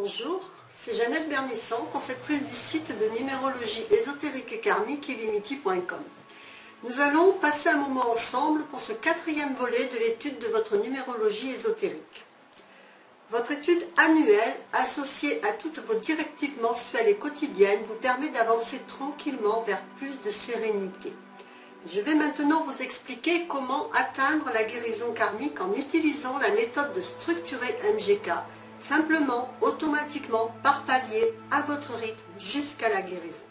Bonjour, c'est Jeannette Bernisson, conceptrice du site de numérologie ésotérique et karmique illimity.com. Nous allons passer un moment ensemble pour ce 4e volet de l'étude de votre numérologie ésotérique. Votre étude annuelle, associée à toutes vos directives mensuelles et quotidiennes, vous permet d'avancer tranquillement vers plus de sérénité. Je vais maintenant vous expliquer comment atteindre la guérison karmique en utilisant la méthode de structurer MGK, simplement, automatiquement, par palier, à votre rythme, jusqu'à la guérison.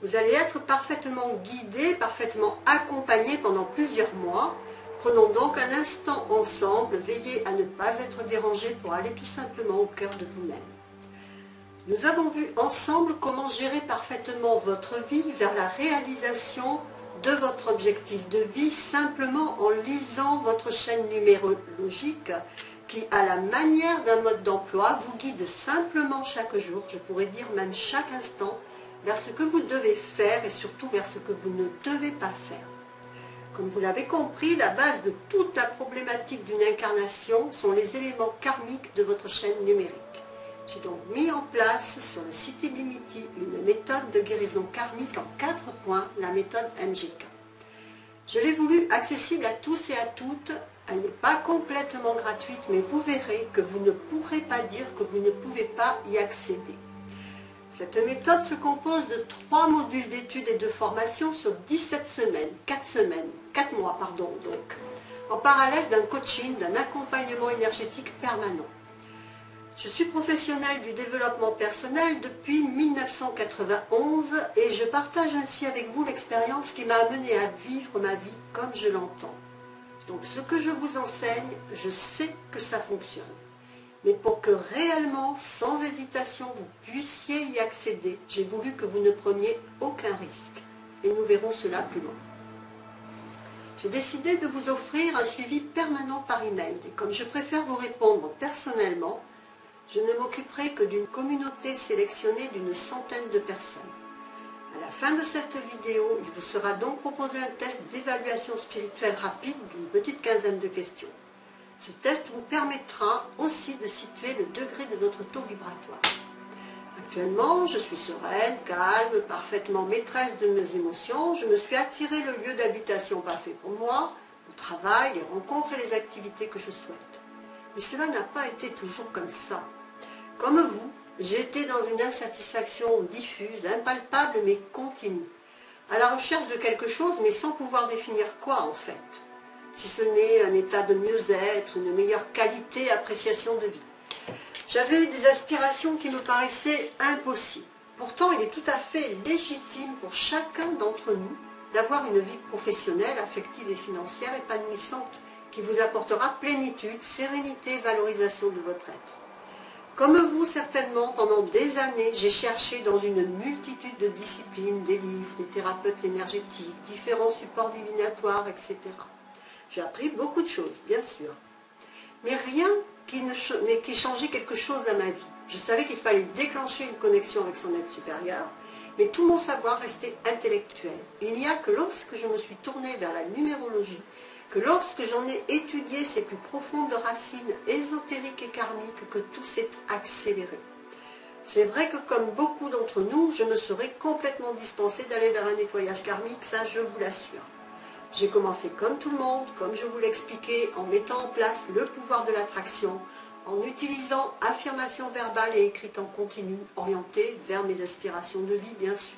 Vous allez être parfaitement guidé, parfaitement accompagné pendant plusieurs mois. Prenons donc un instant ensemble, veillez à ne pas être dérangé pour aller tout simplement au cœur de vous-même. Nous avons vu ensemble comment gérer parfaitement votre vie vers la réalisation de votre objectif de vie, simplement en lisant votre chaîne numérologique qui, à la manière d'un mode d'emploi, vous guide simplement chaque jour, je pourrais dire même chaque instant, vers ce que vous devez faire et surtout vers ce que vous ne devez pas faire. Comme vous l'avez compris, la base de toute la problématique d'une incarnation sont les éléments karmiques de votre chaîne numérique. J'ai donc mis en place sur le site Illimity une méthode de guérison karmique en 4 points, la méthode MGK. Je l'ai voulu accessible à tous et à toutes. Elle n'est pas complètement gratuite, mais vous verrez que vous ne pourrez pas dire que vous ne pouvez pas y accéder. Cette méthode se compose de 3 modules d'études et de formation sur 17 semaines, 4 mois, donc, en parallèle d'un coaching, d'un accompagnement énergétique permanent. Je suis professionnelle du développement personnel depuis 1991 et je partage ainsi avec vous l'expérience qui m'a amené à vivre ma vie comme je l'entends. Donc ce que je vous enseigne, je sais que ça fonctionne. Mais pour que réellement, sans hésitation, vous puissiez y accéder, j'ai voulu que vous ne preniez aucun risque. Et nous verrons cela plus loin. J'ai décidé de vous offrir un suivi permanent par email. Et comme je préfère vous répondre personnellement, je ne m'occuperai que d'une communauté sélectionnée d'une centaine de personnes. À la fin de cette vidéo, il vous sera donc proposé un test d'évaluation spirituelle rapide d'une petite quinzaine de questions. Ce test vous permettra aussi de situer le degré de votre taux vibratoire. Actuellement, je suis sereine, calme, parfaitement maîtresse de mes émotions. Je me suis attiré le lieu d'habitation parfait pour moi, le travail, les rencontres et les activités que je souhaite. Mais cela n'a pas été toujours comme ça. Comme vous, j'ai été dans une insatisfaction diffuse, impalpable mais continue, à la recherche de quelque chose mais sans pouvoir définir quoi en fait, si ce n'est un état de mieux-être, une meilleure qualité, appréciation de vie. J'avais des aspirations qui me paraissaient impossibles. Pourtant, il est tout à fait légitime pour chacun d'entre nous d'avoir une vie professionnelle, affective et financière épanouissante qui vous apportera plénitude, sérénité et valorisation de votre être. Comme vous, certainement, pendant des années, j'ai cherché dans une multitude de disciplines, des livres, des thérapeutes énergétiques, différents supports divinatoires, etc. J'ai appris beaucoup de choses, bien sûr, mais rien qui changeait quelque chose à ma vie. Je savais qu'il fallait déclencher une connexion avec son être supérieur, mais tout mon savoir restait intellectuel. Il n'y a que lorsque je me suis tournée vers la numérologie, que lorsque j'en ai étudié ses plus profondes racines ésotériques et karmiques, que tout s'est accéléré. C'est vrai que comme beaucoup d'entre nous, je me serais complètement dispensée d'aller vers un nettoyage karmique, ça je vous l'assure. J'ai commencé comme tout le monde, comme je vous l'expliquais, en mettant en place le pouvoir de l'attraction, en utilisant affirmations verbales et écrites en continu, orientées vers mes aspirations de vie, bien sûr.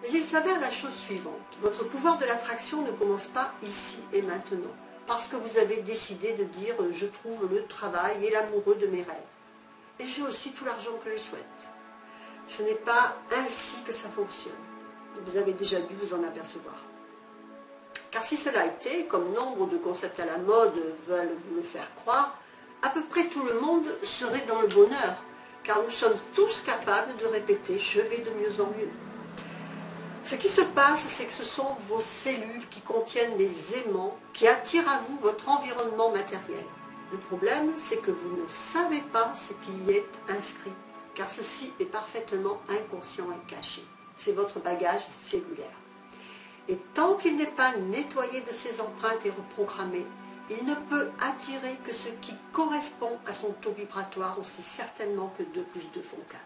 Mais il s'avère la chose suivante, votre pouvoir de l'attraction ne commence pas ici et maintenant, parce que vous avez décidé de dire « je trouve le travail et l'amoureux de mes rêves, et j'ai aussi tout l'argent que je souhaite ». Ce n'est pas ainsi que ça fonctionne, vous avez déjà dû vous en apercevoir. Car si cela était, comme nombre de concepts à la mode veulent vous le faire croire, à peu près tout le monde serait dans le bonheur, car nous sommes tous capables de répéter « je vais de mieux en mieux ». Ce qui se passe, c'est que ce sont vos cellules qui contiennent les aimants qui attirent à vous votre environnement matériel. Le problème, c'est que vous ne savez pas ce qui y est inscrit, car ceci est parfaitement inconscient et caché. C'est votre bagage cellulaire. Et tant qu'il n'est pas nettoyé de ses empreintes et reprogrammé, Il ne peut attirer que ce qui correspond à son taux vibratoire aussi certainement que 2 plus 2 font 4.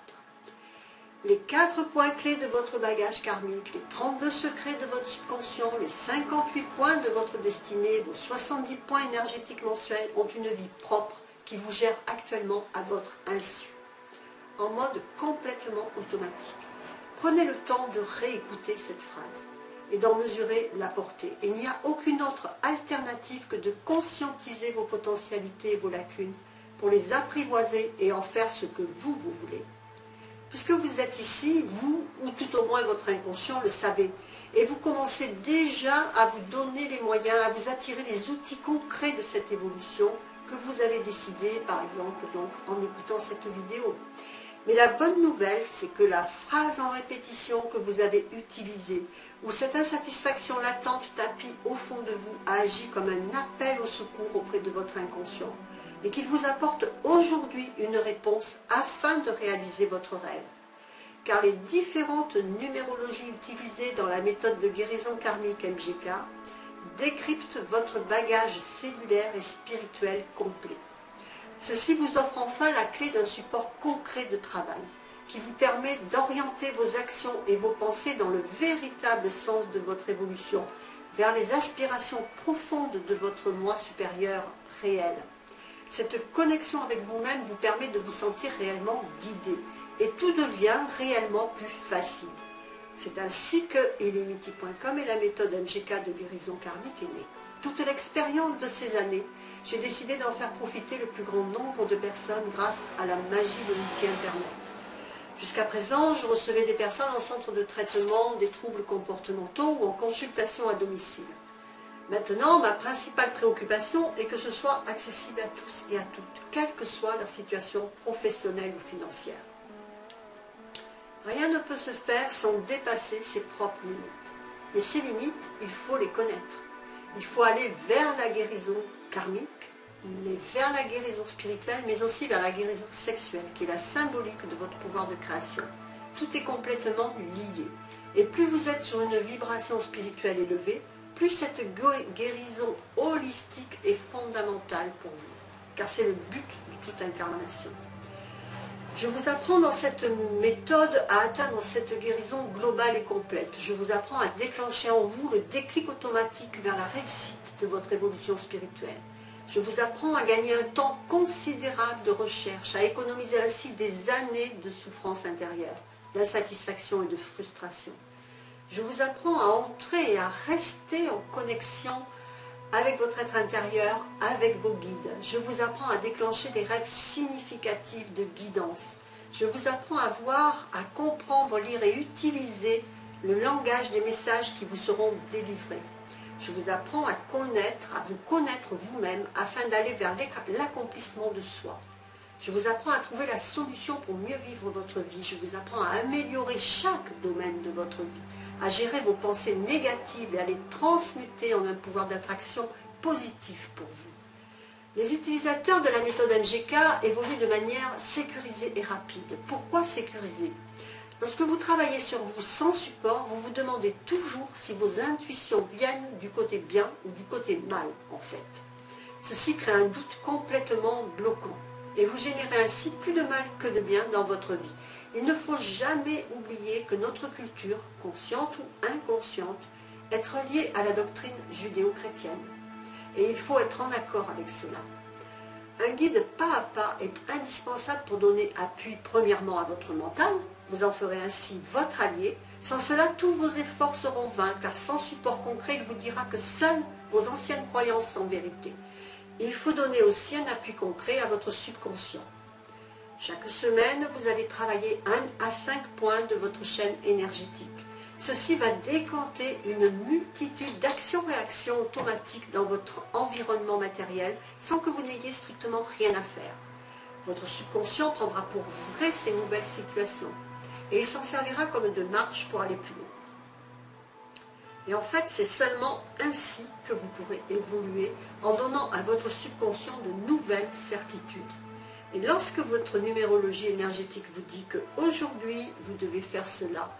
Les 4 points clés de votre bagage karmique, les 32 secrets de votre subconscient, les 58 points de votre destinée, vos 70 points énergétiques mensuels ont une vie propre qui vous gère actuellement à votre insu, en mode complètement automatique. Prenez le temps de réécouter cette phrase et d'en mesurer la portée. Il n'y a aucune autre alternative que de conscientiser vos potentialités et vos lacunes pour les apprivoiser et en faire ce que vous voulez. Puisque vous êtes ici, vous, ou tout au moins votre inconscient, le savez. Et vous commencez déjà à vous donner les moyens, à vous attirer les outils concrets de cette évolution que vous avez décidé, par exemple, donc, en écoutant cette vidéo. Mais la bonne nouvelle, c'est que la phrase en répétition que vous avez utilisée, ou cette insatisfaction latente tapie au fond de vous, a agi comme un appel au secours auprès de votre inconscient, et qu'il vous apporte aujourd'hui une réponse afin de réaliser votre rêve. Car les différentes numérologies utilisées dans la méthode de guérison karmique MGK décryptent votre bagage cellulaire et spirituel complet. Ceci vous offre enfin la clé d'un support concret de travail qui vous permet d'orienter vos actions et vos pensées dans le véritable sens de votre évolution, vers les aspirations profondes de votre moi supérieur réel. Cette connexion avec vous-même vous permet de vous sentir réellement guidé et tout devient réellement plus facile. C'est ainsi que Elemiti.com et la méthode MGK de guérison karmique est née. Toute l'expérience de ces années, j'ai décidé d'en faire profiter le plus grand nombre de personnes grâce à la magie de l'outil Internet. Jusqu'à présent, je recevais des personnes en centre de traitement des troubles comportementaux ou en consultation à domicile. Maintenant, ma principale préoccupation est que ce soit accessible à tous et à toutes, quelle que soit leur situation professionnelle ou financière. Rien ne peut se faire sans dépasser ses propres limites. Mais ces limites, il faut les connaître. Il faut aller vers la guérison karmique, mais vers la guérison spirituelle, mais aussi vers la guérison sexuelle, qui est la symbolique de votre pouvoir de création. Tout est complètement lié. Et plus vous êtes sur une vibration spirituelle élevée, plus cette guérison holistique est fondamentale pour vous, car c'est le but de toute incarnation. Je vous apprends dans cette méthode à atteindre cette guérison globale et complète. Je vous apprends à déclencher en vous le déclic automatique vers la réussite de votre évolution spirituelle. Je vous apprends à gagner un temps considérable de recherche, à économiser ainsi des années de souffrance intérieure, d'insatisfaction et de frustration. Je vous apprends à entrer et à rester en connexion avec votre être intérieur, avec vos guides. Je vous apprends à déclencher des rêves significatifs de guidance. Je vous apprends à voir, à comprendre, lire et utiliser le langage des messages qui vous seront délivrés. Je vous apprends à vous connaître vous-même afin d'aller vers l'accomplissement de soi. Je vous apprends à trouver la solution pour mieux vivre votre vie. Je vous apprends à améliorer chaque domaine de votre vie, à gérer vos pensées négatives et à les transmuter en un pouvoir d'attraction positif pour vous. Les utilisateurs de la méthode MGK évoluent de manière sécurisée et rapide. Pourquoi sécurisée? Lorsque vous travaillez sur vous sans support, vous vous demandez toujours si vos intuitions viennent du côté bien ou du côté mal, en fait. Ceci crée un doute complètement bloquant et vous générez ainsi plus de mal que de bien dans votre vie. Il ne faut jamais oublier que notre culture, consciente ou inconsciente, est reliée à la doctrine judéo-chrétienne. Et il faut être en accord avec cela. Un guide pas à pas est indispensable pour donner appui premièrement à votre mental. Vous en ferez ainsi votre allié. Sans cela, tous vos efforts seront vains, car sans support concret, il vous dira que seules vos anciennes croyances sont vérité. Il faut donner aussi un appui concret à votre subconscient. Chaque semaine, vous allez travailler 1 à 5 points de votre chaîne énergétique. Ceci va décanter une multitude d'actions-réactions automatiques dans votre environnement matériel sans que vous n'ayez strictement rien à faire. Votre subconscient prendra pour vrai ces nouvelles situations et il s'en servira comme de marche pour aller plus loin. Et en fait, c'est seulement ainsi que vous pourrez évoluer en donnant à votre subconscient de nouvelles certitudes. Et lorsque votre numérologie énergétique vous dit qu'aujourd'hui, vous devez faire cela,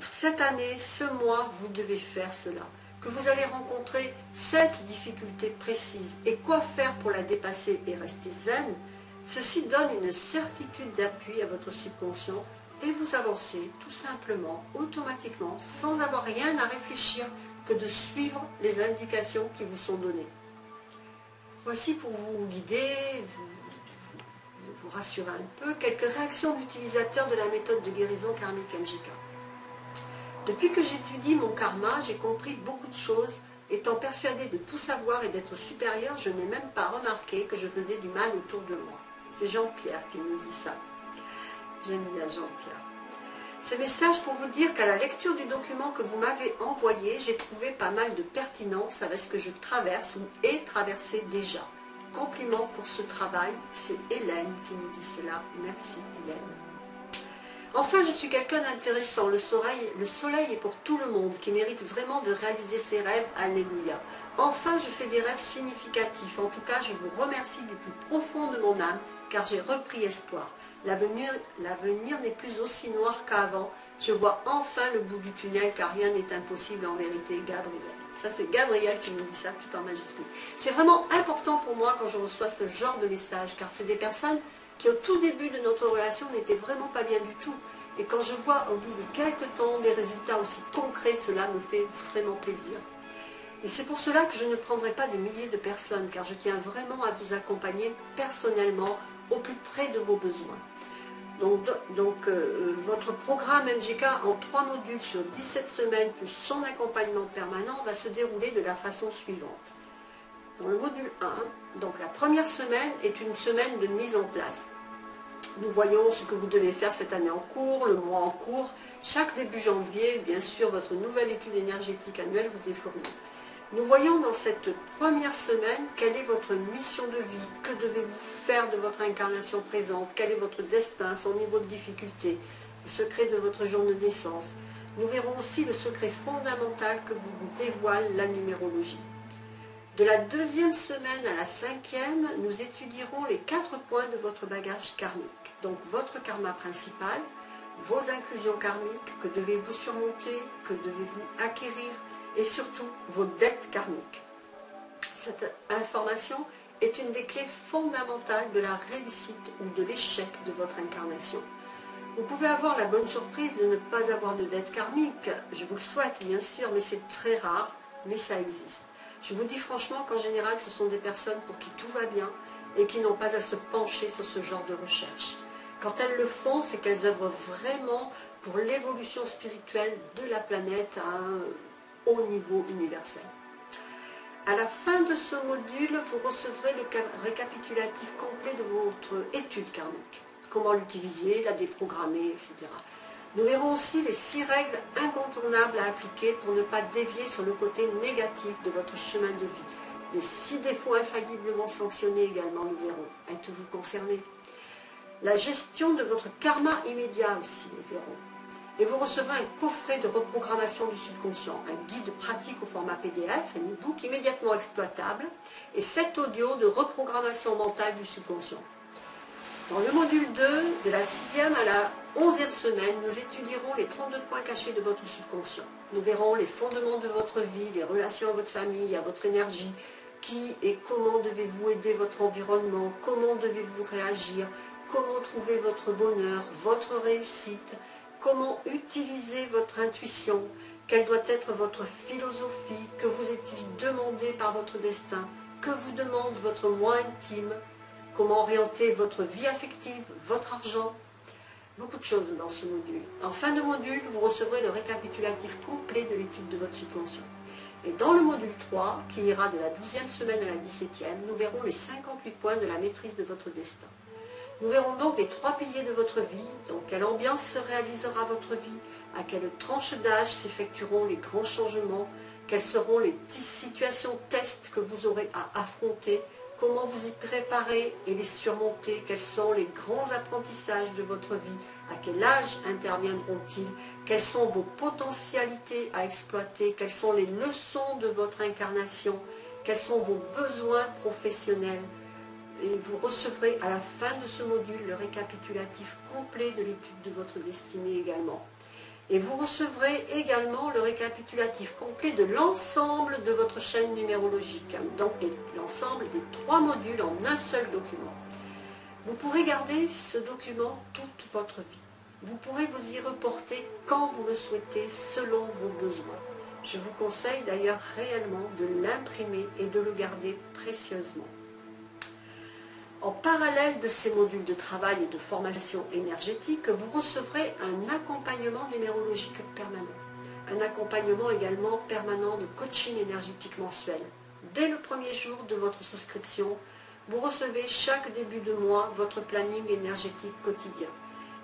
cette année, ce mois, vous devez faire cela, que vous allez rencontrer cette difficulté précise et quoi faire pour la dépasser et rester zen, ceci donne une certitude d'appui à votre subconscient et vous avancez tout simplement, automatiquement, sans avoir rien à réfléchir que de suivre les indications qui vous sont données. Voici pour vous guider, vous rassurer un peu, quelques réactions d'utilisateurs de la méthode de guérison karmique MJK. Depuis que j'étudie mon karma, j'ai compris beaucoup de choses. Étant persuadée de tout savoir et d'être supérieure, je n'ai même pas remarqué que je faisais du mal autour de moi. C'est Jean-Pierre qui nous dit ça. J'aime bien Jean-Pierre. Ce message pour vous dire qu'à la lecture du document que vous m'avez envoyé, j'ai trouvé pas mal de pertinence avec ce que je traverse ou ai traversé déjà. Compliment pour ce travail, c'est Hélène qui nous dit cela. Merci Hélène. Enfin, je suis quelqu'un d'intéressant. Le soleil est pour tout le monde, qui mérite vraiment de réaliser ses rêves. Alléluia. Enfin, je fais des rêves significatifs. En tout cas, je vous remercie du plus profond de mon âme, car j'ai repris espoir. L'avenir n'est plus aussi noir qu'avant. Je vois enfin le bout du tunnel, car rien n'est impossible en vérité. Gabriel. Ça, c'est Gabriel qui nous dit ça tout en majuscule. C'est vraiment important pour moi quand je reçois ce genre de message, car c'est des personnes qui au tout début de notre relation n'étaient vraiment pas bien du tout. Et quand je vois au bout de quelques temps des résultats aussi concrets, cela me fait vraiment plaisir. Et c'est pour cela que je ne prendrai pas des milliers de personnes, car je tiens vraiment à vous accompagner personnellement au plus près de vos besoins. Votre programme MJK en 3 modules sur 17 semaines plus son accompagnement permanent va se dérouler de la façon suivante. Dans le module 1, donc la première semaine est une semaine de mise en place. Nous voyons ce que vous devez faire cette année en cours, le mois en cours. Chaque début janvier, bien sûr, votre nouvelle étude énergétique annuelle vous est fournie. Nous voyons dans cette première semaine quelle est votre mission de vie, que devez-vous faire de votre incarnation présente, quel est votre destin, son niveau de difficulté, le secret de votre jour de naissance. Nous verrons aussi le secret fondamental que vous dévoile la numérologie. De la deuxième semaine à la 5e, nous étudierons les 4 points de votre bagage karmique. Donc votre karma principal, vos inclusions karmiques, que devez-vous surmonter, que devez-vous acquérir, et surtout vos dettes karmiques. Cette information est une des clés fondamentales de la réussite ou de l'échec de votre incarnation. Vous pouvez avoir la bonne surprise de ne pas avoir de dettes karmiques, je vous le souhaite bien sûr, mais c'est très rare, mais ça existe. Je vous dis franchement qu'en général, ce sont des personnes pour qui tout va bien et qui n'ont pas à se pencher sur ce genre de recherche. Quand elles le font, c'est qu'elles œuvrent vraiment pour l'évolution spirituelle de la planète à un haut niveau universel. À la fin de ce module, vous recevrez le récapitulatif complet de votre étude karmique. Comment l'utiliser, la déprogrammer, etc. Nous verrons aussi les 6 règles incontournables à appliquer pour ne pas dévier sur le côté négatif de votre chemin de vie. Les 6 défauts infailliblement sanctionnés également, nous verrons. Êtes-vous concerné? La gestion de votre karma immédiat aussi, nous verrons. Et vous recevrez un coffret de reprogrammation du subconscient, un guide pratique au format PDF, un e-book immédiatement exploitable, et 7 audios de reprogrammation mentale du subconscient. Dans le module 2, de la 6e à la 11e semaine, nous étudierons les 32 points cachés de votre subconscient. Nous verrons les fondements de votre vie, les relations à votre famille, à votre énergie, qui et comment devez-vous aider votre environnement, comment devez-vous réagir, comment trouver votre bonheur, votre réussite, comment utiliser votre intuition, quelle doit être votre philosophie, que vous est-il demandé par votre destin, que vous demande votre moi intime, comment orienter votre vie affective, votre argent, beaucoup de choses dans ce module. En fin de module, vous recevrez le récapitulatif complet de l'étude de votre subconscient. Et dans le module 3, qui ira de la 12e semaine à la 17e, nous verrons les 58 points de la maîtrise de votre destin. Nous verrons donc les 3 piliers de votre vie, dans quelle ambiance se réalisera votre vie, à quelle tranche d'âge s'effectueront les grands changements, quelles seront les situations tests que vous aurez à affronter, comment vous y préparer et les surmonter, quels sont les grands apprentissages de votre vie, à quel âge interviendront-ils, quelles sont vos potentialités à exploiter, quelles sont les leçons de votre incarnation, quels sont vos besoins professionnels. Et vous recevrez à la fin de ce module le récapitulatif complet de l'étude de votre destinée également. Et vous recevrez également le récapitulatif complet de l'ensemble de votre chaîne numérologique, donc l'ensemble des 3 modules en un seul document. Vous pourrez garder ce document toute votre vie. Vous pourrez vous y reporter quand vous le souhaitez, selon vos besoins. Je vous conseille d'ailleurs réellement de l'imprimer et de le garder précieusement. En parallèle de ces modules de travail et de formation énergétique, vous recevrez un accompagnement numérologique permanent. Un accompagnement également permanent de coaching énergétique mensuel. Dès le premier jour de votre souscription, vous recevez chaque début de mois votre planning énergétique quotidien.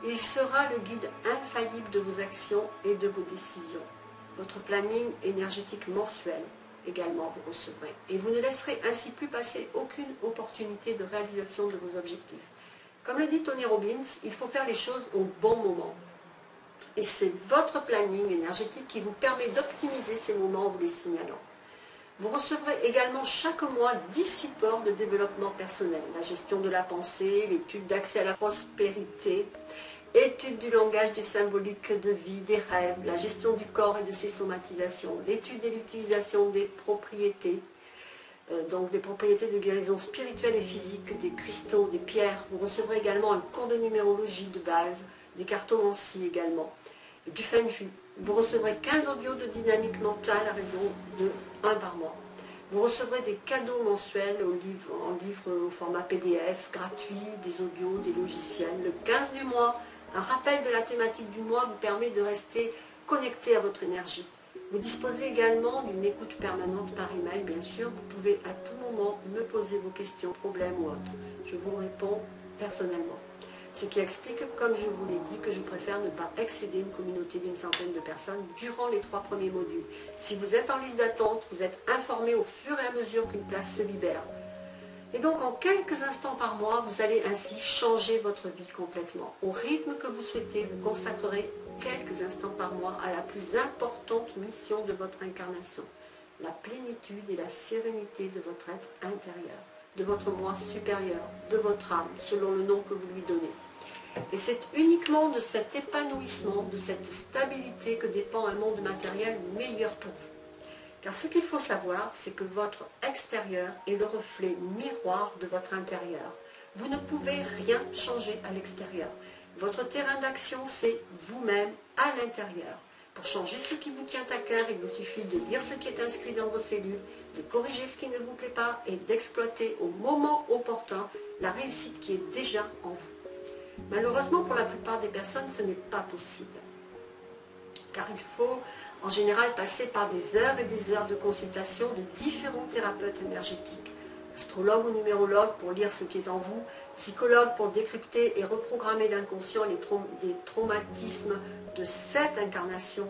Il sera le guide infaillible de vos actions et de vos décisions. Votre planning énergétique mensuel également vous recevrez. Et vous ne laisserez ainsi plus passer aucune opportunité de réalisation de vos objectifs. Comme le dit Tony Robbins, il faut faire les choses au bon moment. Et c'est votre planning énergétique qui vous permet d'optimiser ces moments en vous les signalant. Vous recevrez également chaque mois 10 supports de développement personnel. La gestion de la pensée, l'étude d'accès à la prospérité, étude du langage des symboliques de vie, des rêves, la gestion du corps et de ses somatisations, l'étude et l'utilisation des propriétés, donc des propriétés de guérison spirituelle et physique, des cristaux, des pierres. Vous recevrez également un cours de numérologie de base, des cartomancies également, du feng shui. Vous recevrez 15 audios de dynamique mentale à raison de 1 par mois. Vous recevrez des cadeaux mensuels en livre au format PDF, gratuit, des audios, des logiciels. Le 15 du mois, un rappel de la thématique du mois vous permet de rester connecté à votre énergie. Vous disposez également d'une écoute permanente par email, bien sûr. Vous pouvez à tout moment me poser vos questions, problèmes ou autres. Je vous réponds personnellement. Ce qui explique, comme je vous l'ai dit, que je préfère ne pas excéder une communauté d'une centaine de personnes durant les 3 premiers modules. Si vous êtes en liste d'attente, vous êtes informé au fur et à mesure qu'une place se libère. Et donc en quelques instants par mois, vous allez ainsi changer votre vie complètement. Au rythme que vous souhaitez, vous consacrerez quelques instants par mois à la plus importante mission de votre incarnation, la plénitude et la sérénité de votre être intérieur, de votre moi supérieur, de votre âme, selon le nom que vous lui donnez. Et c'est uniquement de cet épanouissement, de cette stabilité que dépend un monde matériel meilleur pour vous. Car ce qu'il faut savoir, c'est que votre extérieur est le reflet miroir de votre intérieur. Vous ne pouvez rien changer à l'extérieur. Votre terrain d'action, c'est vous-même à l'intérieur. Pour changer ce qui vous tient à cœur, il vous suffit de lire ce qui est inscrit dans vos cellules, de corriger ce qui ne vous plaît pas et d'exploiter au moment opportun la réussite qui est déjà en vous. Malheureusement, pour la plupart des personnes, ce n'est pas possible. Car il faut en général passer par des heures et des heures de consultation de différents thérapeutes énergétiques. Astrologue ou numérologue pour lire ce qui est en vous, psychologue pour décrypter et reprogrammer l'inconscient et des traumatismes de cette incarnation,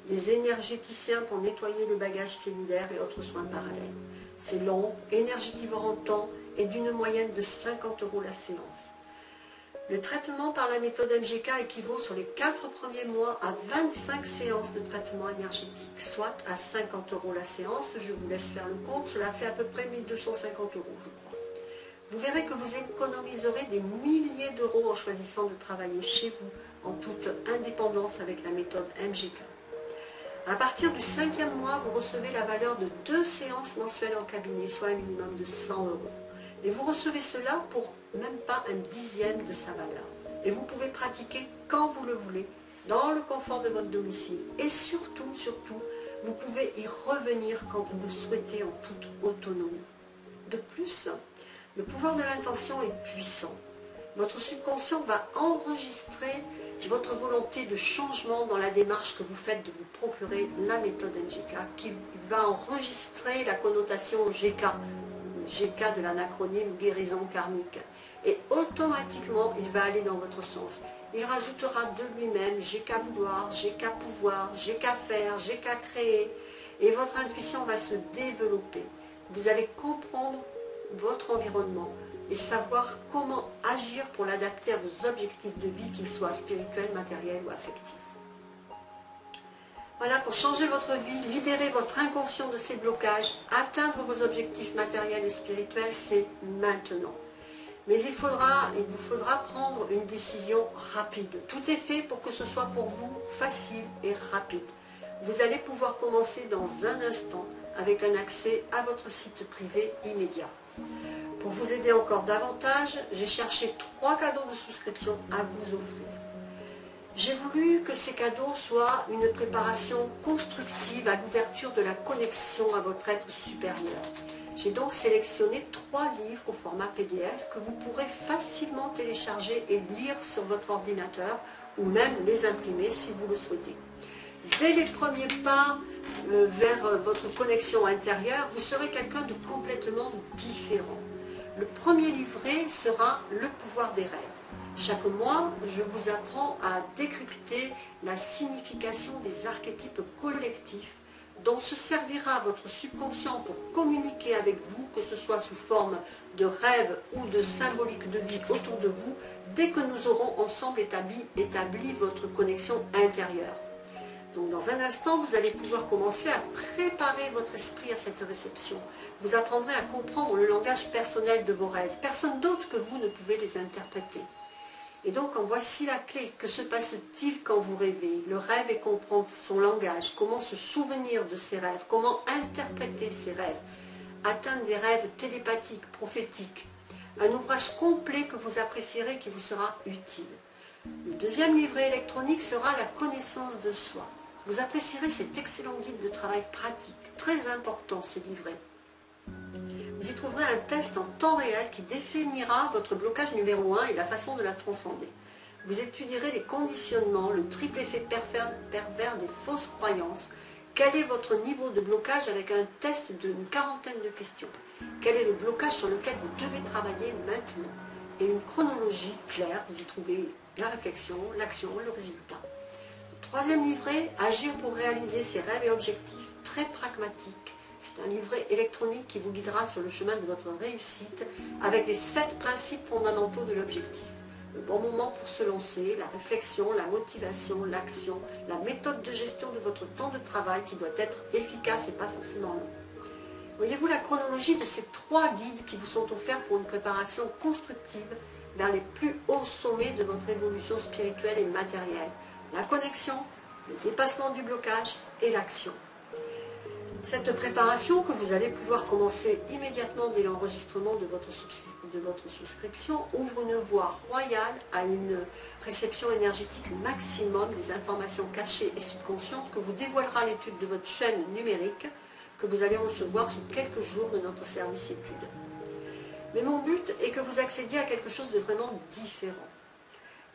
des énergéticiens pour nettoyer le bagage cellulaire et autres soins parallèles. C'est long, énergivore en temps et d'une moyenne de 50 € la séance. Le traitement par la méthode MGK équivaut sur les 4 premiers mois à 25 séances de traitement énergétique, soit à 50 € la séance. Je vous laisse faire le compte, cela fait à peu près 1 250 €, je crois. Vous verrez que vous économiserez des milliers d'euros en choisissant de travailler chez vous en toute indépendance avec la méthode MGK. À partir du 5e mois, vous recevez la valeur de 2 séances mensuelles en cabinet, soit un minimum de 100 €. Et vous recevez cela pour même pas un dixième de sa valeur. Et vous pouvez pratiquer quand vous le voulez, dans le confort de votre domicile. Et surtout, vous pouvez y revenir quand vous le souhaitez en toute autonomie. De plus, le pouvoir de l'intention est puissant. Votre subconscient va enregistrer votre volonté de changement dans la démarche que vous faites de vous procurer la méthode MGK, qui va enregistrer la connotation GK de l'anacronyme guérison karmique. Et automatiquement, il va aller dans votre sens. Il rajoutera de lui-même j'ai qu'à vouloir, j'ai qu'à pouvoir, j'ai qu'à faire, j'ai qu'à créer. Et votre intuition va se développer. Vous allez comprendre votre environnement et savoir comment agir pour l'adapter à vos objectifs de vie, qu'ils soient spirituels, matériels ou affectifs. Voilà, pour changer votre vie, libérer votre inconscient de ses blocages, atteindre vos objectifs matériels et spirituels, c'est maintenant. Mais il vous faudra prendre une décision rapide. Tout est fait pour que ce soit pour vous facile et rapide. Vous allez pouvoir commencer dans un instant avec un accès à votre site privé immédiat. Pour vous aider encore davantage, j'ai cherché 3 cadeaux de souscription à vous offrir. J'ai voulu que ces cadeaux soient une préparation constructive à l'ouverture de la connexion à votre être supérieur. J'ai donc sélectionné 3 livres au format PDF que vous pourrez facilement télécharger et lire sur votre ordinateur ou même les imprimer si vous le souhaitez. Dès les premiers pas vers votre connexion intérieure, vous serez quelqu'un de complètement différent. Le premier livret sera Le pouvoir des rêves. Chaque mois, je vous apprends à décrypter la signification des archétypes collectifs dont se servira votre subconscient pour communiquer avec vous, que ce soit sous forme de rêves ou de symboliques de vie autour de vous, dès que nous aurons ensemble établi votre connexion intérieure. Donc dans un instant, vous allez pouvoir commencer à préparer votre esprit à cette réception. Vous apprendrez à comprendre le langage personnel de vos rêves. Personne d'autre que vous ne pouvez les interpréter. Et donc, en voici la clé. Que se passe-t-il quand vous rêvez? Le rêve est comprendre son langage, comment se souvenir de ses rêves, comment interpréter ses rêves, atteindre des rêves télépathiques, prophétiques. Un ouvrage complet que vous apprécierez, qui vous sera utile. Le deuxième livret électronique sera La connaissance de soi. Vous apprécierez cet excellent guide de travail pratique, très important ce livret. Vous y trouverez un test en temps réel qui définira votre blocage numéro 1 et la façon de la transcender. Vous étudierez les conditionnements, le triple effet pervers des fausses croyances. Quel est votre niveau de blocage avec un test d'une 40aine de questions? Quel est le blocage sur lequel vous devez travailler maintenant? Et une chronologie claire, vous y trouvez la réflexion, l'action et le résultat. Le troisième livret, Agir pour réaliser ses rêves et objectifs, très pragmatique. C'est un livret électronique qui vous guidera sur le chemin de votre réussite avec les 7 principes fondamentaux de l'objectif. Le bon moment pour se lancer, la réflexion, la motivation, l'action, la méthode de gestion de votre temps de travail qui doit être efficace et pas forcément long. Voyez-vous la chronologie de ces 3 guides qui vous sont offerts pour une préparation constructive vers les plus hauts sommets de votre évolution spirituelle et matérielle. La connexion, le dépassement du blocage et l'action. Cette préparation que vous allez pouvoir commencer immédiatement dès l'enregistrement de votre souscription ouvre une voie royale à une réception énergétique maximum des informations cachées et subconscientes que vous dévoilera l'étude de votre chaîne numérique que vous allez recevoir sous quelques jours de notre service étude. Mais mon but est que vous accédiez à quelque chose de vraiment différent.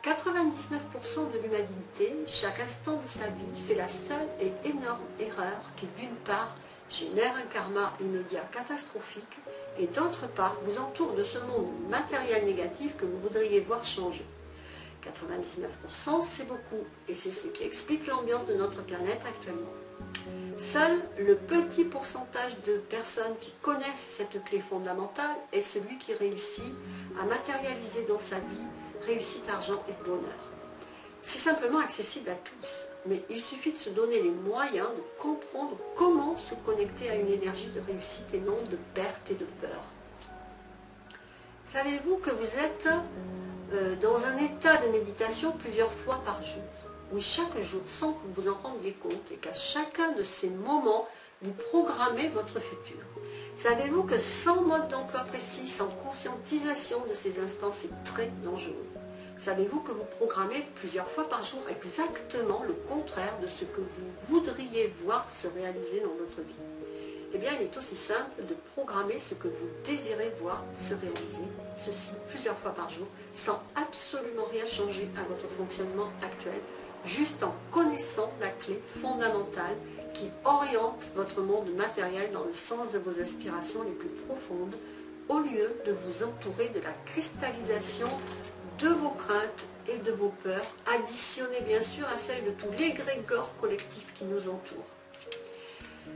99% de l'humanité, chaque instant de sa vie, fait la seule et énorme erreur qui, d'une part, génère un karma immédiat catastrophique et d'autre part, vous entoure de ce monde matériel négatif que vous voudriez voir changer. 99%, c'est beaucoup et c'est ce qui explique l'ambiance de notre planète actuellement. Seul le petit pourcentage de personnes qui connaissent cette clé fondamentale est celui qui réussit à matérialiser dans sa vie réussite, argent et bonheur. C'est simplement accessible à tous, mais il suffit de se donner les moyens de comprendre comment se connecter à une énergie de réussite et non de perte et de peur. Savez-vous que vous êtes dans un état de méditation plusieurs fois par jour? Oui, chaque jour, sans que vous vous en rendiez compte, et qu'à chacun de ces moments, vous programmez votre futur. Savez-vous que sans mode d'emploi précis, sans conscientisation de ces instants, c'est très dangereux? Savez-vous que vous programmez plusieurs fois par jour exactement le contraire de ce que vous voudriez voir se réaliser dans votre vie? Eh bien, il est aussi simple de programmer ce que vous désirez voir se réaliser, ceci plusieurs fois par jour, sans absolument rien changer à votre fonctionnement actuel, juste en connaissant la clé fondamentale qui oriente votre monde matériel dans le sens de vos aspirations les plus profondes, au lieu de vous entourer de la cristallisation de vos craintes et de vos peurs, additionnées bien sûr à celles de tous l'égrégore collectif qui nous entoure.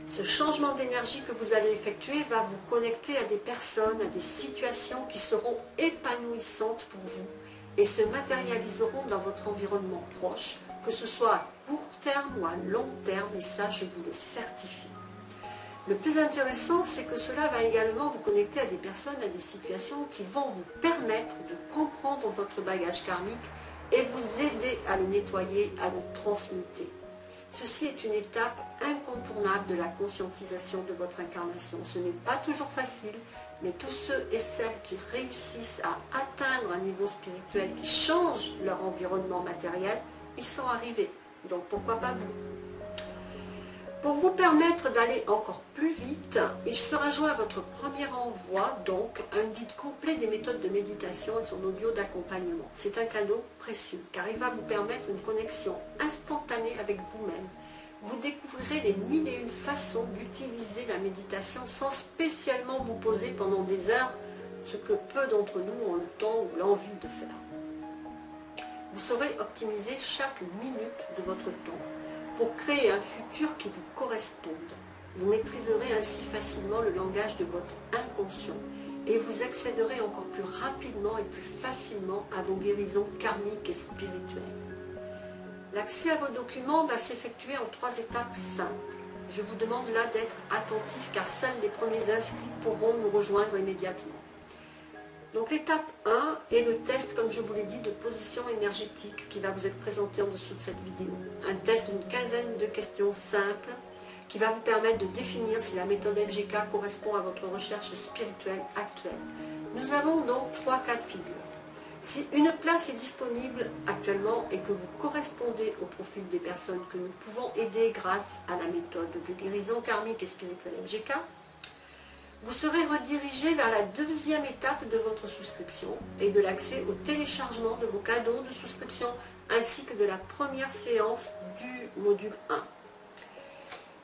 Ce changement d'énergie que vous allez effectuer va vous connecter à des personnes, à des situations qui seront épanouissantes pour vous et se matérialiseront dans votre environnement proche, que ce soit à court terme ou à long terme, et ça je vous le certifie. Le plus intéressant, c'est que cela va également vous connecter à des personnes, à des situations qui vont vous permettre de comprendre votre bagage karmique et vous aider à le nettoyer, à le transmuter. Ceci est une étape incontournable de la conscientisation de votre incarnation. Ce n'est pas toujours facile, mais tous ceux et celles qui réussissent à atteindre un niveau spirituel qui change leur environnement matériel, y sont arrivés. Donc pourquoi pas vous? Pour vous permettre d'aller encore plus vite, il sera joint à votre premier envoi, donc, un guide complet des méthodes de méditation et son audio d'accompagnement. C'est un cadeau précieux, car il va vous permettre une connexion instantanée avec vous-même. Vous découvrirez les 1001 façons d'utiliser la méditation sans spécialement vous poser pendant des heures ce que peu d'entre nous ont le temps ou l'envie de faire. Vous saurez optimiser chaque minute de votre temps pour créer un futur qui vous corresponde. Vous maîtriserez ainsi facilement le langage de votre inconscient et vous accéderez encore plus rapidement et plus facilement à vos guérisons karmiques et spirituelles. L'accès à vos documents va s'effectuer en 3 étapes simples. Je vous demande là d'être attentif car seuls les premiers inscrits pourront nous rejoindre immédiatement. Donc l'étape 1 est le test, comme je vous l'ai dit, de position énergétique qui va vous être présenté en dessous de cette vidéo. Un test d'une quinzaine de questions simples qui va vous permettre de définir si la méthode MGK correspond à votre recherche spirituelle actuelle. Nous avons donc 3 cas de figure. Si une place est disponible actuellement et que vous correspondez au profil des personnes que nous pouvons aider grâce à la méthode de guérison karmique et spirituelle MGK, vous serez redirigé vers la deuxième étape de votre souscription et de l'accès au téléchargement de vos cadeaux de souscription ainsi que de la première séance du module 1.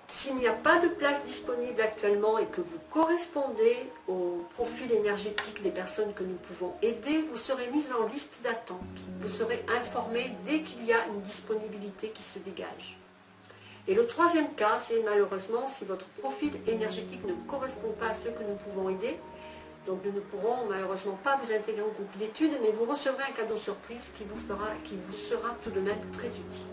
S'il n'y a pas de place disponible actuellement et que vous correspondez au profil énergétique des personnes que nous pouvons aider, vous serez mis en liste d'attente. Vous serez informé dès qu'il y a une disponibilité qui se dégage. Et le troisième cas, c'est malheureusement si votre profil énergétique ne correspond pas à ceux que nous pouvons aider. Donc nous ne pourrons malheureusement pas vous intégrer au groupe d'études, mais vous recevrez un cadeau surprise qui vous sera tout de même très utile.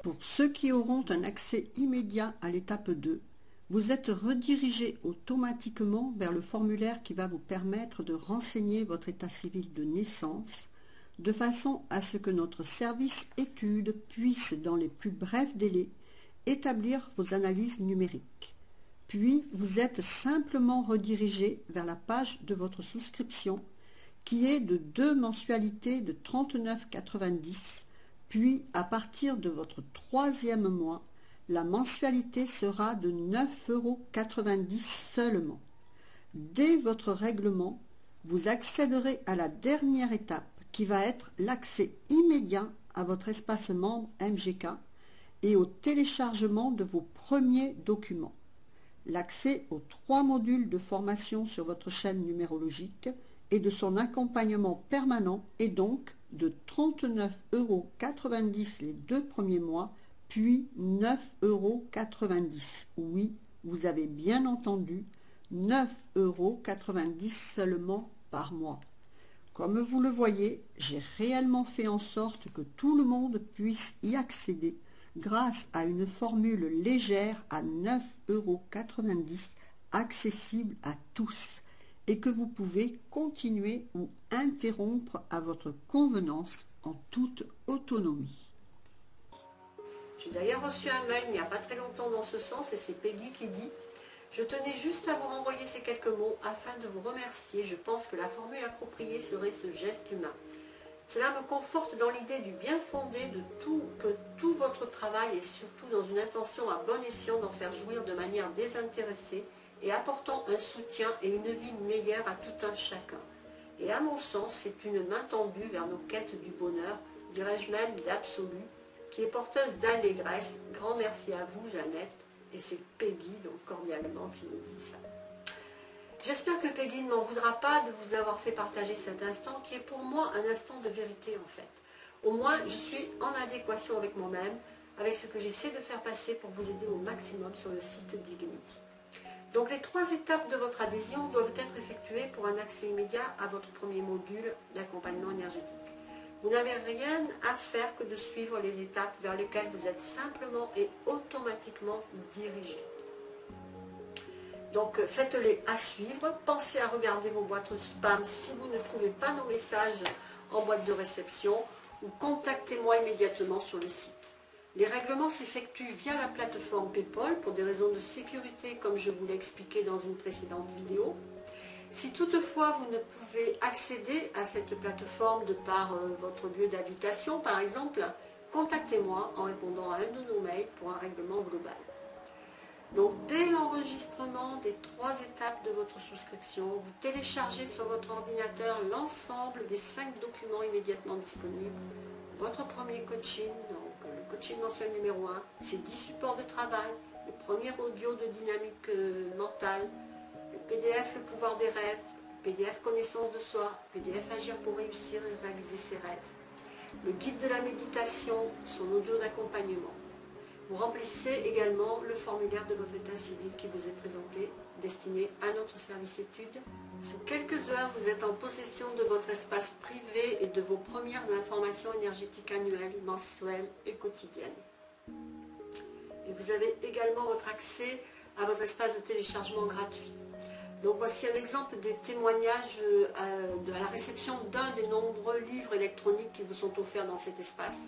Pour ceux qui auront un accès immédiat à l'étape 2, vous êtes redirigé automatiquement vers le formulaire qui va vous permettre de renseigner votre état civil de naissance, de façon à ce que notre service études puisse, dans les plus brefs délais, établir vos analyses numériques. Puis, vous êtes simplement redirigé vers la page de votre souscription, qui est de 2 mensualités de 39,90 €, puis, à partir de votre 3e mois, la mensualité sera de 9,90 € seulement. Dès votre règlement, vous accéderez à la dernière étape, qui va être l'accès immédiat à votre espace membre MGK et au téléchargement de vos premiers documents. L'accès aux 3 modules de formation sur votre chaîne numérologique et de son accompagnement permanent est donc de 39,90 € les 2 premiers mois, puis 9,90 €. Oui, vous avez bien entendu, 9,90 € seulement par mois. Comme vous le voyez, j'ai réellement fait en sorte que tout le monde puisse y accéder grâce à une formule légère à 9,90 € accessible à tous et que vous pouvez continuer ou interrompre à votre convenance en toute autonomie. J'ai d'ailleurs reçu un mail il n'y a pas très longtemps dans ce sens et c'est Peggy qui dit « Je tenais juste à vous renvoyer ces quelques mots afin de vous remercier. Je pense que la formule appropriée serait ce geste humain. Cela me conforte dans l'idée du bien fondé de que tout votre travail est surtout dans une intention à bon escient d'en faire jouir de manière désintéressée et apportant un soutien et une vie meilleure à tout un chacun. Et à mon sens, c'est une main tendue vers nos quêtes du bonheur, dirais-je même d'absolu, qui est porteuse d'allégresse. Grand merci à vous, Jeannette. » Et c'est Peggy, donc cordialement, qui nous dit ça. J'espère que Peggy ne m'en voudra pas de vous avoir fait partager cet instant, qui est pour moi un instant de vérité en fait. Au moins, je suis en adéquation avec moi-même, avec ce que j'essaie de faire passer pour vous aider au maximum sur le site Dignity. Donc les 3 étapes de votre adhésion doivent être effectuées pour un accès immédiat à votre premier module d'accompagnement énergétique. Vous n'avez rien à faire que de suivre les étapes vers lesquelles vous êtes simplement et automatiquement dirigé. Donc faites-les à suivre. Pensez à regarder vos boîtes spam si vous ne trouvez pas nos messages en boîte de réception ou contactez-moi immédiatement sur le site. Les règlements s'effectuent via la plateforme PayPal pour des raisons de sécurité comme je vous l'ai expliqué dans une précédente vidéo. Si toutefois vous ne pouvez accéder à cette plateforme de par votre lieu d'habitation par exemple, contactez-moi en répondant à un de nos mails pour un règlement global. Donc dès l'enregistrement des 3 étapes de votre souscription, vous téléchargez sur votre ordinateur l'ensemble des 5 documents immédiatement disponibles. Votre premier coaching, donc le coaching mensuel numéro 1, ses 10 supports de travail, le premier audio de dynamique mentale, le PDF Le pouvoir des rêves, le PDF Connaissance de soi, le PDF Agir pour réussir et réaliser ses rêves, le guide de la méditation, son audio d'accompagnement. Vous remplissez également le formulaire de votre état civil qui vous est présenté, destiné à notre service études. Sous quelques heures, vous êtes en possession de votre espace privé et de vos premières informations énergétiques annuelles, mensuelles et quotidiennes. Et vous avez également votre accès à votre espace de téléchargement gratuit. Donc voici un exemple des témoignages à la réception d'un des nombreux livres électroniques qui vous sont offerts dans cet espace.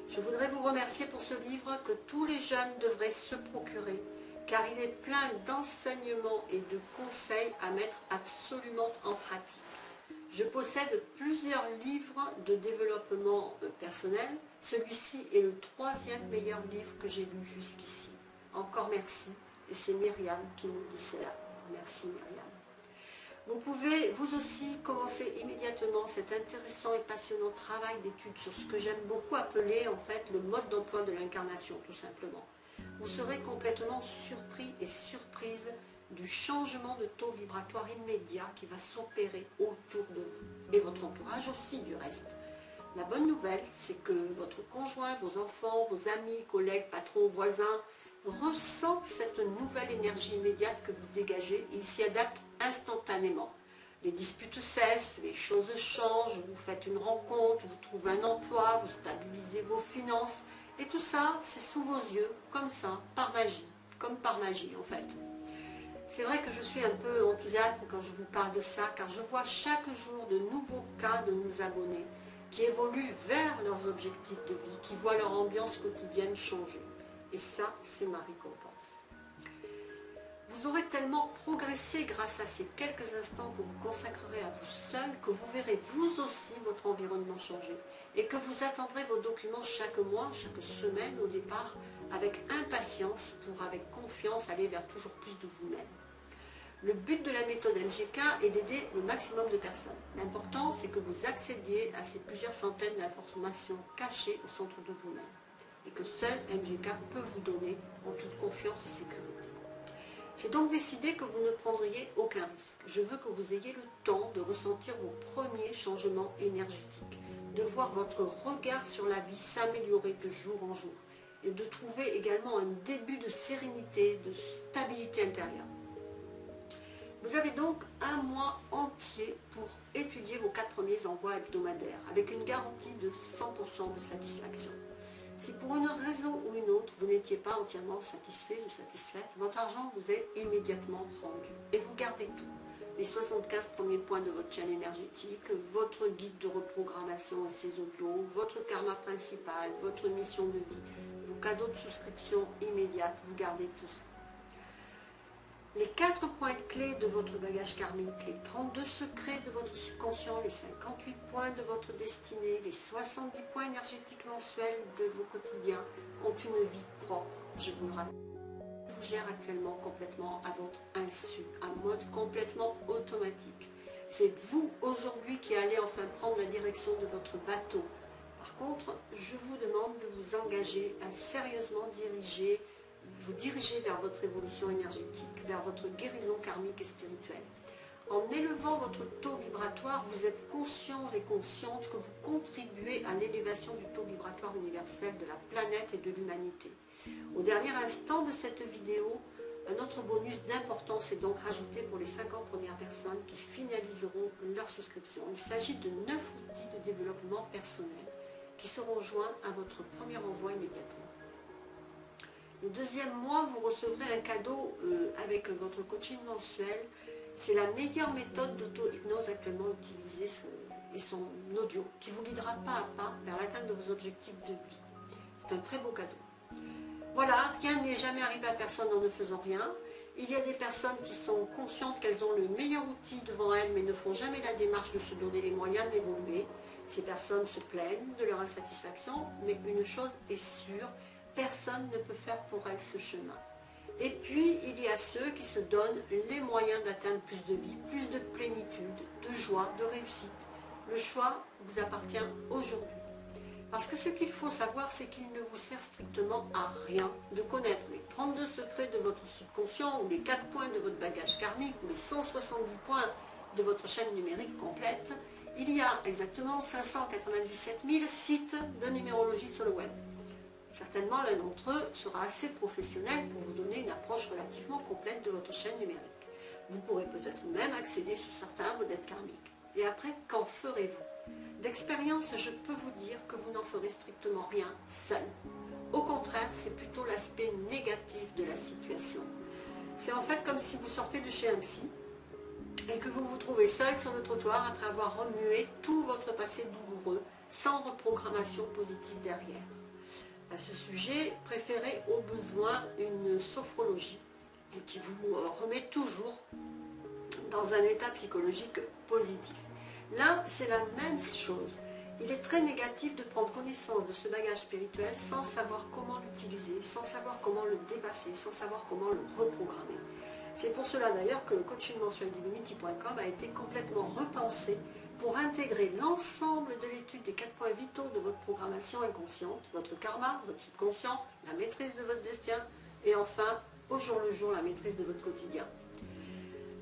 Je voudrais vous remercier pour ce livre que tous les jeunes devraient se procurer, car il est plein d'enseignements et de conseils à mettre absolument en pratique. Je possède plusieurs livres de développement personnel. Celui-ci est le 3e meilleur livre que j'ai lu jusqu'ici. Encore merci, et c'est Myriam qui nous dit cela. Merci Myriam. Vous pouvez vous aussi commencer immédiatement cet intéressant et passionnant travail d'étude sur ce que j'aime beaucoup appeler en fait le mode d'emploi de l'incarnation tout simplement. Vous serez complètement surpris et surprise du changement de taux vibratoire immédiat qui va s'opérer autour de vous et votre entourage aussi du reste. La bonne nouvelle, c'est que votre conjoint, vos enfants, vos amis, collègues, patrons, voisins ressentent cette nouvelle énergie immédiate que vous dégagez et ils s'y adaptent instantanément. Les disputes cessent, les choses changent, vous faites une rencontre, vous trouvez un emploi, vous stabilisez vos finances et tout ça, c'est sous vos yeux, comme ça, par magie, comme par magie en fait. C'est vrai que je suis un peu enthousiaste quand je vous parle de ça, car je vois chaque jour de nouveaux cas de nos abonnés qui évoluent vers leurs objectifs de vie, qui voient leur ambiance quotidienne changer. Et ça, c'est ma récompense. Vous aurez tellement progressé grâce à ces quelques instants que vous consacrerez à vous seul, que vous verrez vous aussi votre environnement changer et que vous attendrez vos documents chaque mois, chaque semaine au départ, avec impatience pour, avec confiance, aller vers toujours plus de vous-même. Le but de la méthode MGK est d'aider le maximum de personnes. L'important, c'est que vous accédiez à ces plusieurs centaines d'informations cachées au centre de vous-même et que seul MGK peut vous donner en toute confiance et sécurité. J'ai donc décidé que vous ne prendriez aucun risque. Je veux que vous ayez le temps de ressentir vos premiers changements énergétiques, de voir votre regard sur la vie s'améliorer de jour en jour et de trouver également un début de sérénité, de stabilité intérieure. Vous avez donc un mois entier pour étudier vos 4 premiers envois hebdomadaires avec une garantie de 100% de satisfaction. Si pour une raison ou une autre, vous n'étiez pas entièrement satisfait ou satisfaite, votre argent vous est immédiatement rendu. Et vous gardez tout. Les 75 premiers points de votre chaîne énergétique, votre guide de reprogrammation et ses audios, votre karma principal, votre mission de vie, vos cadeaux de souscription immédiate, vous gardez tout ça. Les 4 points clés de votre bagage karmique, les 32 secrets de votre subconscient, les 58 points de votre destinée, les 70 points énergétiques mensuels de vos quotidiens ont une vie propre, je vous le rappelle. Vous gère actuellement complètement à votre insu, à mode complètement automatique. C'est vous aujourd'hui qui allez enfin prendre la direction de votre bateau. Par contre, je vous demande de vous engager à sérieusement vous diriger vers votre évolution énergétique, vers votre guérison karmique et spirituelle. En élevant votre taux vibratoire, vous êtes conscients et conscientes que vous contribuez à l'élévation du taux vibratoire universel de la planète et de l'humanité. Au dernier instant de cette vidéo, un autre bonus d'importance est donc rajouté pour les 50 premières personnes qui finaliseront leur souscription. Il s'agit de 9 outils de développement personnel qui seront joints à votre premier envoi immédiatement. Le deuxième mois, vous recevrez un cadeau avec votre coaching mensuel. C'est la meilleure méthode d'auto-hypnose actuellement utilisée et son audio qui vous guidera pas à pas vers l'atteinte de vos objectifs de vie. C'est un très beau cadeau. Voilà, rien n'est jamais arrivé à personne en ne faisant rien. Il y a des personnes qui sont conscientes qu'elles ont le meilleur outil devant elles, mais ne font jamais la démarche de se donner les moyens d'évoluer. Ces personnes se plaignent de leur insatisfaction, mais une chose est sûre, personne ne peut faire pour elles ce chemin. Et puis, il y a ceux qui se donnent les moyens d'atteindre plus de vie, plus de plénitude, de joie, de réussite. Le choix vous appartient aujourd'hui. Parce que ce qu'il faut savoir, c'est qu'il ne vous sert strictement à rien de connaître les 32 secrets de votre subconscient, ou les 4 points de votre bagage karmique, ou les 170 points de votre chaîne numérique complète. Il y a exactement 597 000 sites de numérologie sur le web. Certainement, l'un d'entre eux sera assez professionnel pour vous donner une approche relativement complète de votre chaîne numérique. Vous pourrez peut-être même accéder sur certains à vos dettes karmiques. Et après, qu'en ferez-vous? D'expérience, je peux vous dire que vous n'en ferez strictement rien seul. Au contraire, c'est plutôt l'aspect négatif de la situation. C'est en fait comme si vous sortez de chez un psy et que vous vous trouvez seul sur le trottoir après avoir remué tout votre passé douloureux, sans reprogrammation positive derrière. À ce sujet, préférez au besoin une sophrologie qui vous remet toujours dans un état psychologique positif. Là, c'est la même chose. Il est très négatif de prendre connaissance de ce bagage spirituel sans savoir comment l'utiliser, sans savoir comment le dépasser, sans savoir comment le reprogrammer. C'est pour cela d'ailleurs que le coaching mensuel Divinity.com a été complètement repensé pour intégrer l'ensemble de l'étude des 4 points vitaux de votre programmation inconsciente, votre karma, votre subconscient, la maîtrise de votre destin et enfin, au jour le jour, la maîtrise de votre quotidien.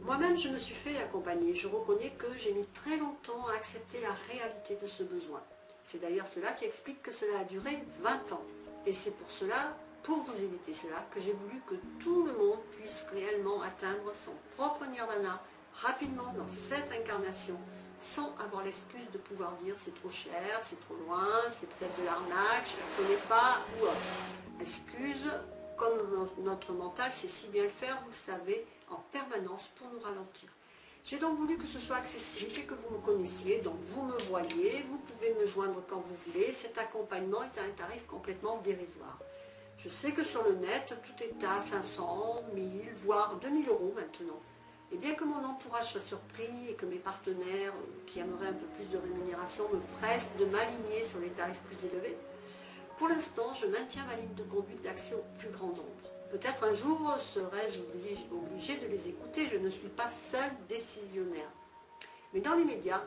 Moi-même, je me suis fait accompagner. Je reconnais que j'ai mis très longtemps à accepter la réalité de ce besoin. C'est d'ailleurs cela qui explique que cela a duré 20 ans. Et c'est pour cela, pour vous éviter cela, que j'ai voulu que tout le monde puisse réellement atteindre son propre nirvana rapidement dans cette incarnation, sans avoir l'excuse de pouvoir dire c'est trop cher, c'est trop loin, c'est peut-être de l'arnaque, je ne la connais pas ou autre. Excuse, comme notre mental sait si bien le faire, vous le savez, en permanence pour nous ralentir. J'ai donc voulu que ce soit accessible et que vous me connaissiez, donc vous me voyez, vous pouvez me joindre quand vous voulez, cet accompagnement est à un tarif complètement dérisoire. Je sais que sur le net, tout est à 500, 1000, voire 2000 euros maintenant. Et bien que mon entourage soit surpris et que mes partenaires, qui aimeraient un peu plus de rémunération, me pressent de m'aligner sur les tarifs plus élevés, pour l'instant, je maintiens ma ligne de conduite d'accès au plus grand nombre. Peut-être un jour serai-je obligé de les écouter, je ne suis pas seul décisionnaire. Mais dans les médias,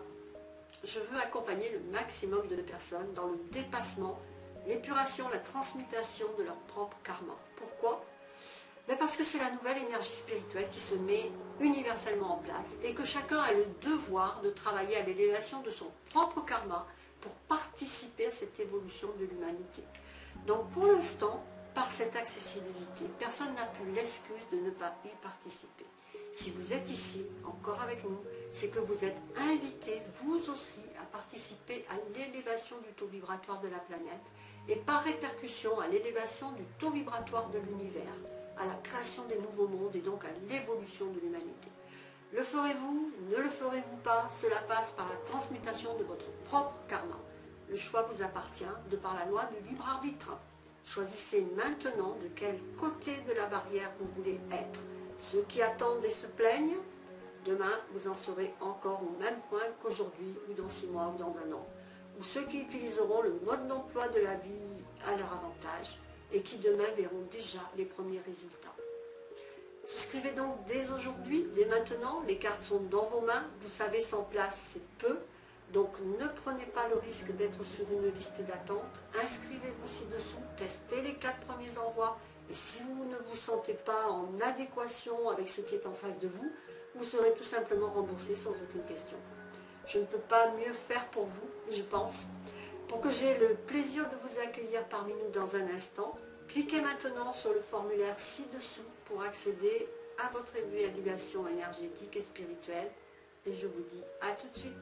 je veux accompagner le maximum de personnes dans le dépassement, l'épuration, la transmutation de leur propre karma. Pourquoi? Parce que c'est la nouvelle énergie spirituelle qui se met universellement en place et que chacun a le devoir de travailler à l'élévation de son propre karma pour participer à cette évolution de l'humanité. Donc pour l'instant, par cette accessibilité, personne n'a plus l'excuse de ne pas y participer. Si vous êtes ici, encore avec nous, c'est que vous êtes invité, vous aussi, à participer à l'élévation du taux vibratoire de la planète et par répercussion à l'élévation du taux vibratoire de l'univers, à la création des nouveaux mondes et donc à l'évolution de l'humanité. Le ferez-vous? Ne le ferez-vous pas? Cela passe par la transmutation de votre propre karma. Le choix vous appartient de par la loi du libre arbitre. Choisissez maintenant de quel côté de la barrière vous voulez être. Ceux qui attendent et se plaignent, demain vous en serez encore au même point qu'aujourd'hui ou dans 6 mois ou dans un an. Ou ceux qui utiliseront le mode d'emploi de la vie à leur avantage et qui demain verront déjà les premiers résultats. Souscrivez donc dès aujourd'hui, dès maintenant, les cartes sont dans vos mains, vous savez sans place c'est peu, donc ne prenez pas le risque d'être sur une liste d'attente, inscrivez-vous ci-dessous, testez les 4 premiers envois, et si vous ne vous sentez pas en adéquation avec ce qui est en face de vous, vous serez tout simplement remboursé sans aucune question. Je ne peux pas mieux faire pour vous, je pense. Pour que j'ai le plaisir de vous accueillir parmi nous dans un instant, cliquez maintenant sur le formulaire ci-dessous pour accéder à votre évaluation énergétique et spirituelle. Et je vous dis à tout de suite.